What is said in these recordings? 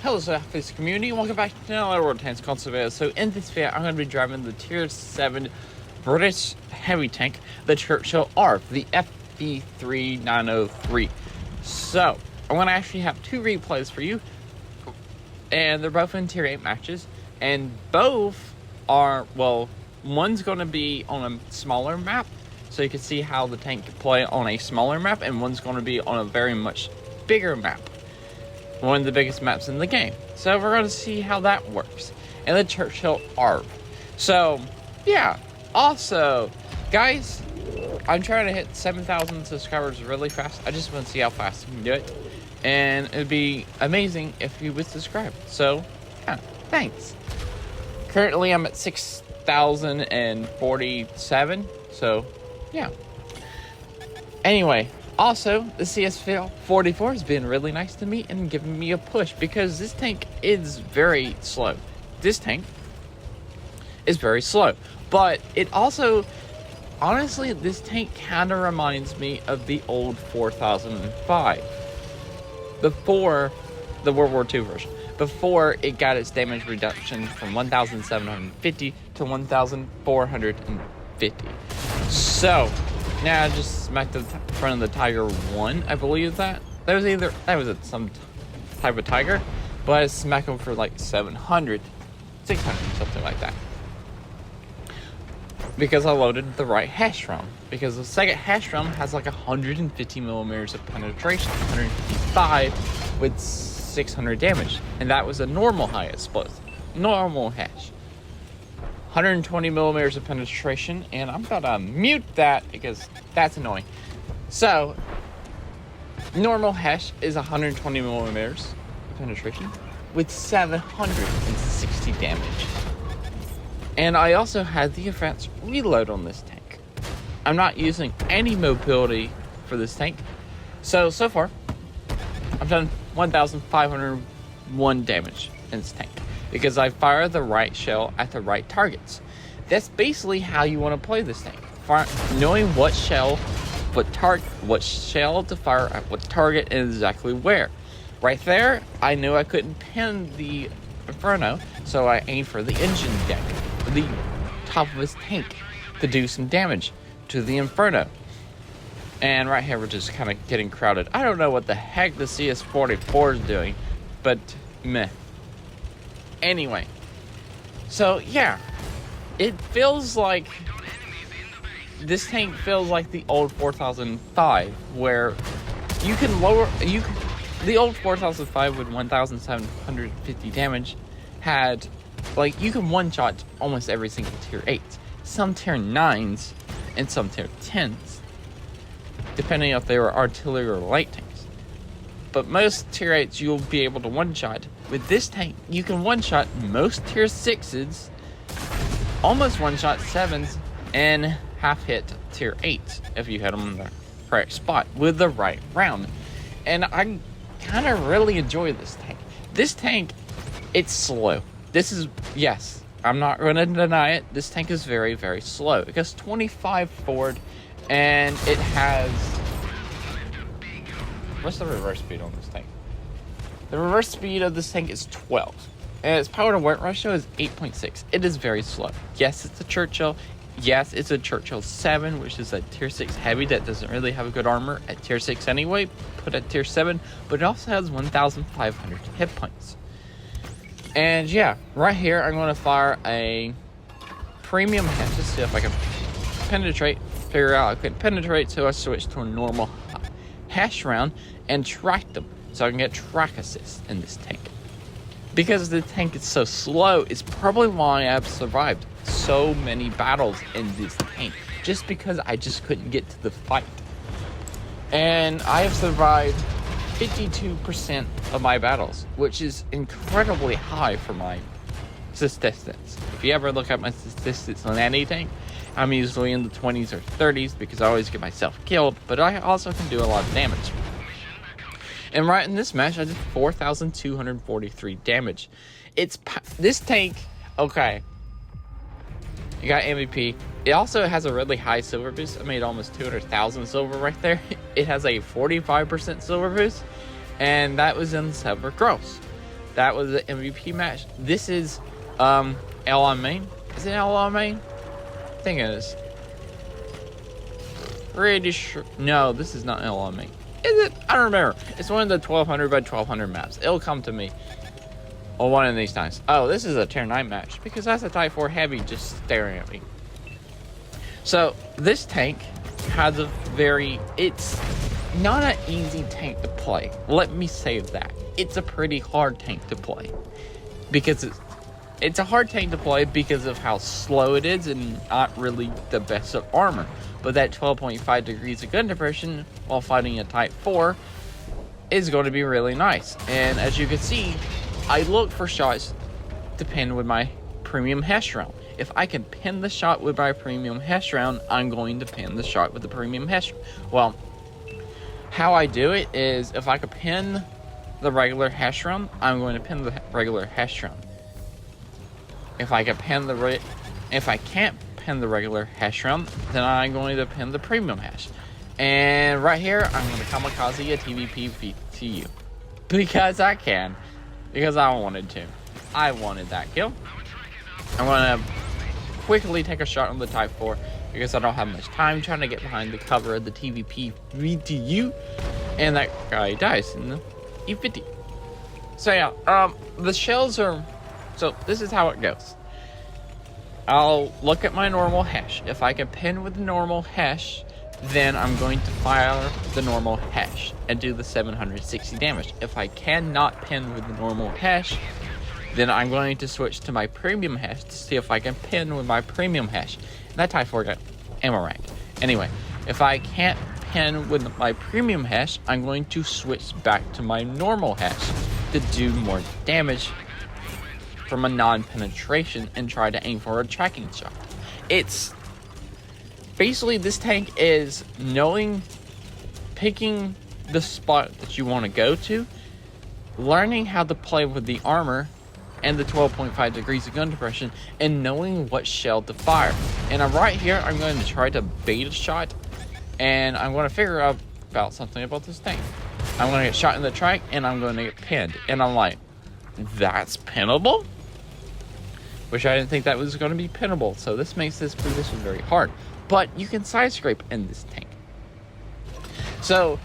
Hello Slapafish community, welcome back to another World Tanks console video. So in this video, I'm going to be driving the Tier 7 British heavy tank, the Churchill AVRE, the FV3903. So, I'm going to actually have two replays for you, and they're both in Tier 8 matches, and both are, well, one's going to be on a smaller map, so you can see how the tank can play on a smaller map, and one's going to be on a very much bigger map. One of the biggest maps in the game. So we're going to see how that works. And the Churchill AVRE. So, yeah. Also, guys, I'm trying to hit 7,000 subscribers really fast. I just want to see how fast I can do it. And it would be amazing if you would subscribe. So, yeah, thanks. Currently, I'm at 6,047. So, yeah. Anyway. Also, the CSV44 has been really nice to me and giving me a push because this tank is very slow. This tank is very slow. But it also, honestly, this tank kind of reminds me of the old 4005. Before the World War II version. Before it got its damage reduction from 1,750 to 1,450. So, now I just smacked the front of the Tiger 1, I believe that. That was some type of Tiger, but I smacked him for like 700, 600, something like that. Because I loaded the right hash round. Because the second hash round has like 150 millimeters of penetration, 155 with 600 damage. And that was a normal high explosive, normal hash. 120 millimeters of penetration, and I'm about to mute that because that's annoying. So, normal hash is 120 millimeters of penetration with 760 damage. And I also had the advanced reload on this tank. I'm not using any mobility for this tank. So far, I've done 1,501 damage in this tank. Because I fire the right shell at the right targets. That's basically how you want to play this tank. Knowing what shell to fire at what target and exactly where. Right there, I knew I couldn't pin the Inferno, so I aimed for the engine deck, the top of his tank, to do some damage to the Inferno. And right here, we're just kind of getting crowded. I don't know what the heck the CS44 is doing, but meh. Anyway, so yeah, it feels like this tank feels like the old 4005, where you can lower the old 4005 with 1,750 damage had, like, you can one-shot almost every single tier 8, some tier 9s and some tier 10s, depending if they were artillery or light tanks. But most tier 8s you'll be able to one-shot. With this tank, you can one-shot most tier 6s, almost one-shot 7s, and half-hit tier 8s if you hit them in the correct spot with the right round. And I kind of really enjoy this tank. This tank, it's slow. This is, yes, I'm not going to deny it. This tank is very, very slow. It goes 25 forward, and it has... What's the reverse speed on this tank? The reverse speed of this tank is 12. And its power to weight ratio is 8.6. It is very slow. Yes, it's a Churchill. Yes, it's a Churchill 7, which is a tier 6 heavy that doesn't really have a good armor at tier 6 anyway. Put at tier 7. But it also has 1,500 hit points. And yeah, right here, I'm going to fire a premium hash to see if I can penetrate. Figure out I couldn't penetrate, so I switched to a normal hash round and tracked them. So I can get track assist in this tank. Because the tank is so slow, it's probably why I've survived so many battles in this tank. Just because I just couldn't get to the fight. And I have survived 52% of my battles, which is incredibly high for my statistics. If you ever look at my statistics on any tank, I'm usually in the 20s or 30s because I always get myself killed, but I also can do a lot of damage. And right in this match, I did 4,243 damage. This tank, okay, you got MVP. It also has a really high silver boost. I made almost 200,000 silver right there. It has a 45% silver boost, and that was in silver gross. That was the MVP match. This is L on main. Is it L on main? I think it is. Pretty sure. No, this is not L on main. Is it? I don't remember. It's one of the 1200 by 1200 maps. It'll come to me. Or one of these times. Oh, this is a tier 9 match because that's a Type 4 heavy just staring at me. So this tank has a it's not an easy tank to play. Let me say that. It's a pretty hard tank to play because it's a hard tank to play because of how slow it is and not really the best of armor. But that 12.5 degrees of gun depression while fighting a Type 4 is going to be really nice. And as you can see, I look for shots to pin with my premium hash round. If I can pin the shot with my premium hash round, I'm going to pin the shot with the premium hash round. Well, how I do it is if I can pin the regular hash round, I'm going to pin the regular hash round. If I can't pin the regular hash round, then I'm going to pin the premium hash. And right here, I'm going to kamikaze a TVP to you because I can. Because I wanted to. I wanted that kill. I'm going to quickly take a shot on the Type 4 because I don't have much time trying to get behind the cover of the TVP VTU. And that guy dies in the E50. So yeah, the shells are... So this is how it goes. I'll look at my normal hash. If I can pin with the normal hash, then I'm going to fire the normal hash and do the 760 damage. If I cannot pin with the normal hash, then I'm going to switch to my premium hash to see if I can pin with my premium hash. And that Type 4 got ammo rank. Anyway, if I can't pin with my premium hash, I'm going to switch back to my normal hash to do more damage from a non-penetration and try to aim for a tracking shot. It's basically, this tank is picking the spot that you want to go to, learning how to play with the armor and the 12.5 degrees of gun depression, and knowing what shell to fire. And right here, I'm going to try to bait a shot, and I'm going to figure out about something about this tank. I'm going to get shot in the track, and I'm going to get pinned. And I'm like, that's pinnable? Which I didn't think that was going to be pinnable, so this makes this position very hard. But you can side scrape in this tank. So,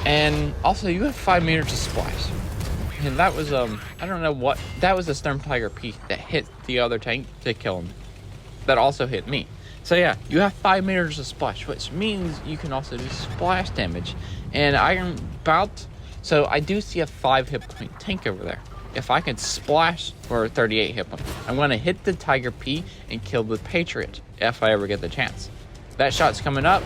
and also you have 5 meters of splash. And that was, I don't know what, that was a Sturm Tiger P that hit the other tank to kill him. That also hit me. So yeah, you have 5 meters of splash, which means you can also do splash damage. And so I do see a 5 hit point tank over there. If I can splash for 38 hit points, I'm going to hit the Tiger P and kill the Patriot if I ever get the chance. That shot's coming up,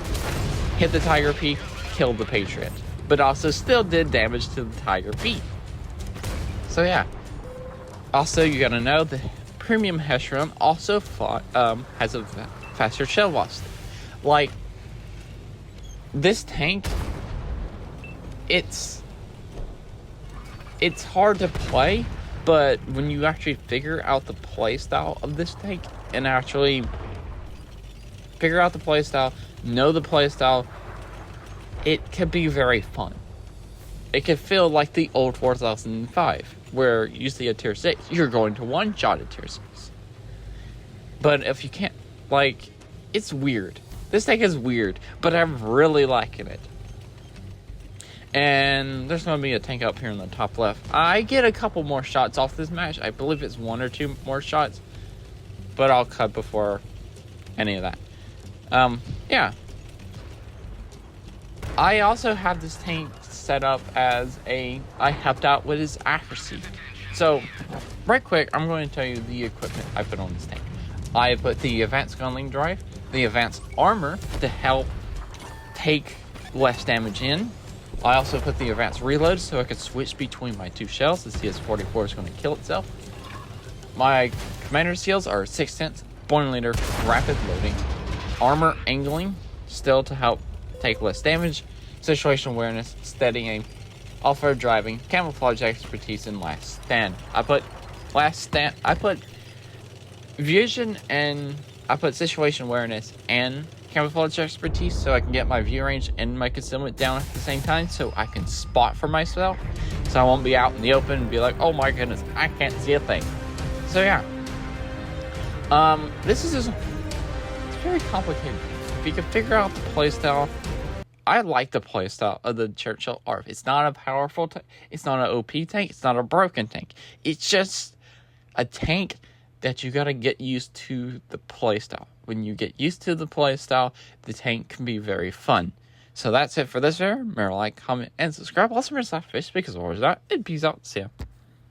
hit the Tiger P, kill the Patriot, but also still did damage to the Tiger P. So yeah. Also, you gotta know the premium hash round also has a faster shell velocity. Like this tank, it's hard to play, but when you actually figure out the play style of this tank and actually figure out the play style, know the play style, it can be very fun. It can feel like the old 4005, where you see a tier 6, you're going to one-shot a tier 6. But if you can't, like, it's weird. This tank is weird, but I'm really liking it. And there's going to be a tank up here in the top left. I get a couple more shots off this match. I believe it's 1 or 2 more shots. But I'll cut before any of that. Yeah. I also have this tank set up as I helped out with his accuracy. So, right quick, I'm going to tell you the equipment I put on this tank. I put the advanced gunling drive, the advanced armor to help take less damage in. I also put the advanced reload so I could switch between my 2 shells. The CS44 is going to kill itself. My commander seals are 6th, boiling leader, rapid loading, armor angling, still to help take less damage, situational awareness, steady aim, off-road driving, camouflage expertise, and last stand. I put vision and I put situation awareness and camouflage expertise so I can get my view range and my concealment down at the same time so I can spot for myself. So I won't be out in the open and be like, oh my goodness, I can't see a thing. So yeah. This is just, it's very complicated. If you can figure out the playstyle, I like the playstyle of the Churchill AVRE. It's not a powerful tank. It's not an OP tank. It's not a broken tank. It's just a tank that you gotta get used to the playstyle. When you get used to the playstyle, the tank can be very fun. So that's it for this video. Remember, like, comment, and subscribe. Also, remember Slapafish, because always that. And peace out. See ya.